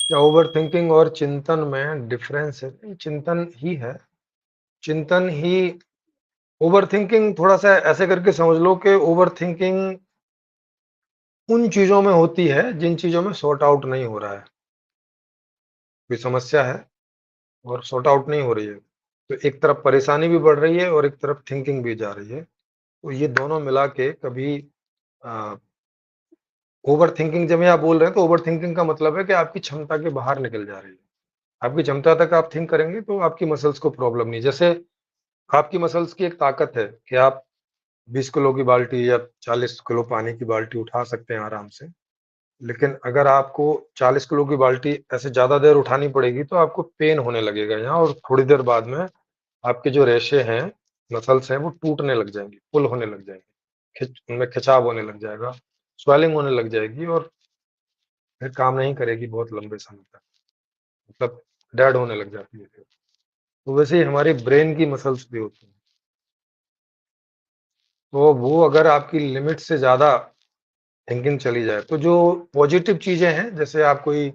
क्या ओवरथिंकिंग और चिंतन में डिफरेंस है? नहीं, चिंतन ही है। चिंतन ही ओवरथिंकिंग थोड़ा-सा ऐसे करके समझ लो कि ओवरथिंकिंग उन चीज़ों में होती है, जिन चीज़ों में सॉर्ट आउट नहीं हो रहा है। कोई समस्या है और सॉर्ट आउट नहीं हो रही है, तो एक तरफ परेशानी भी बढ़ रही है और एक तरफ थिंकिंग भी जा रही है। तो ये दोनों मिला के कभी अ, ओवरथिंकिंग जब ये आप बोल रहे हैं, तो ओवरथिंकिंग का मतलब है कि आपकी क्षमता के बाहर निकल जा रही है। आपकी क्षमता तक आप थिंक करेंगे तो आपकी मसल्स को प्रॉब्लम नहीं। जैसे आपकी मसल्स की एक ताकत है कि आप 20 किलो की बाल्टी या 40 किलो पानी की बाल्टी उठा सकते हैं आराम से। लेकिन अगर आपको 40 किलो की बाल्टी ऐसे ज़्यादा देर उठानी पड़ेगी तो आपको पेन होने लगेगा यहाँ, और थोड़ी देर बाद में आपके जो रेशे हैं, मसल्स हैं, वो टूटने लग जाएँगी, पुल होने लग जाएँगी, उनमें खिंचाव होने लग जाएगा, स्वेलिंग होने लग जाएगी और फिर काम नहीं करेगी बहुत लंबे समय तक, मतलब डेड होने लग जाती है फिर। तो वैसे ही हमारे ब्रेन की मसल्स भी होती हैं। तो वो अगर आपकी लिमिट से ज़्यादा थिंकिंग चली जाए, तो जो पॉजिटिव चीज़ें हैं, जैसे आप कोई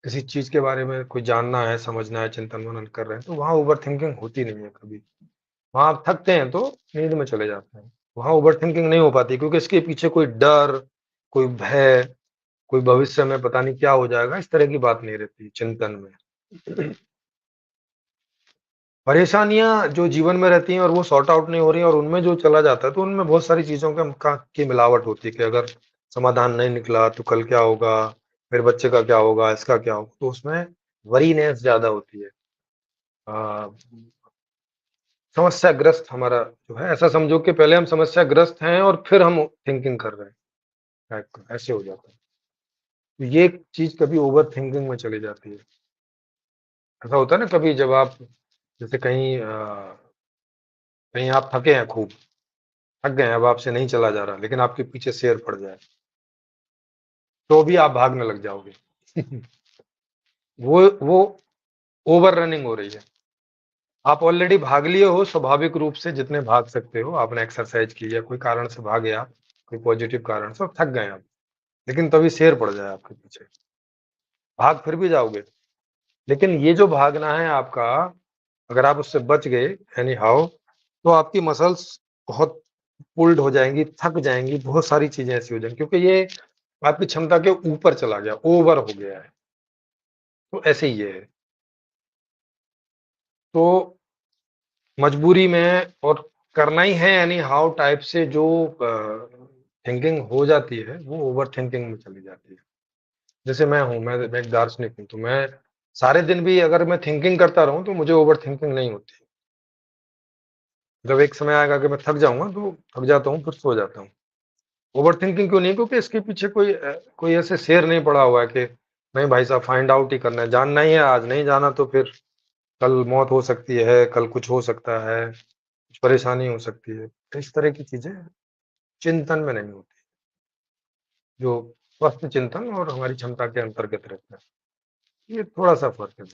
किसी चीज़ के बारे में कोई जानना है, समझना है, चिंतन-मनन कर रहे हैं, तो वहाँ ओवरथिंकिंग होती नहीं है कभी। वहाँ आप थकते हैं तो नींद में चले जाते हैं। वहाँ ओवरथिंकिंग नहीं हो पाती क्योंकि इसके पीछे कोई डर, कोई भय, कोई भविष्य में पता नहीं क्या हो जाएगा, इस तरह की बात नहीं रहती चिंतन में। परेशानियाँ जो जीवन में रहती हैं और वो सॉर्ट आउट नहीं हो रही हैं और उनमें जो चला जाता है, तो उनमें बहुत सारी चीज़ों की मिलावट होती है कि अगर समाधान नहीं निकला तो कल क्या होगा? फिर बच्चे का क्या होगा? इसका क्या होगा? तो उसमें वरीनेस ज़्यादा होती है। अ, समस्याग्रस्त हमारा जो है, ऐसा समझो कि पहले हम समस्याग्रस्त हैं और फिर हम थिंकिंग कर रहे हैं, टाइप का, ऐसे हो जाता है। तो ये चीज़ कभी ओवरथिंकिंग में चली जाती है। ऐसा होता है ना कभी जब आप जैसे कहीं आप थके हैं खूब, थक गए हैं, अब आपसे नहीं चला जा रहा, लेकिन आपके पीछे शेर पड़ जाए, तो भी आप भागने लग जाओगे। वो ओवर रनिंग हो रही है। आप ऑलरेडी भाग लिए हो स्वाभाविक रूप से जितने भाग सकते हो, आपने एक्सरसाइज की या कोई कारण से भागे आप, कोई पॉजिटिव कारण से, और थक गए आप, लेकिन तभी शेर पड़ जाए आपके पीछे, भाग फिर भी जाओगे। लेकिन ये जो भागना है आपका, अगर आप उससे बच गए एनी हाउ, तो आपकी मसल्स बहुत पुल्ड हो जाएँगी, थक जाएँगी, बहुत सारी चीज़ें ऐसी हो जाएँगी क्योंकि ये आपकी क्षमता के ऊपर चला गया, ओवर हो गया है। तो ऐसे ही ये है। तो मजबूरी में और करना ही है एनी हाउ टाइप से जो थिंकिंग हो जाती है, वो ओवर थिंकिंग में चली जाती है। जैसे मैं हूँ, मैं एक दार्शनिक हूँ, तो मैं सारे दिन भी अगर मैं थिंकिंग करता रहूँ, तो मुझे ओवर थिंकिंग नहीं होती। जब एक समय आएगा कि मैं थक जाऊँगा, तो थक जाता हूँ, फिर सो जाता हूँ। ओवरथिंकिंग क्यों नहीं? क्योंकि इसके पीछे कोई ऐसे शेर नहीं पड़ा हुआ है कि नहीं भाई साहब फाइंड आउट ही करना है, जानना ही है, आज नहीं जाना तो फिर कल मौत हो सकती है, कल कुछ हो सकता है, कुछ परेशानी हो सकती है। तो इस तरह की चीज़ें चिंतन में नहीं होती, जो स्वस्थ चिंतन और हमारी क्षमता के अंतर्गत रहता है। ये थोड़ा-सा फ़र्क है।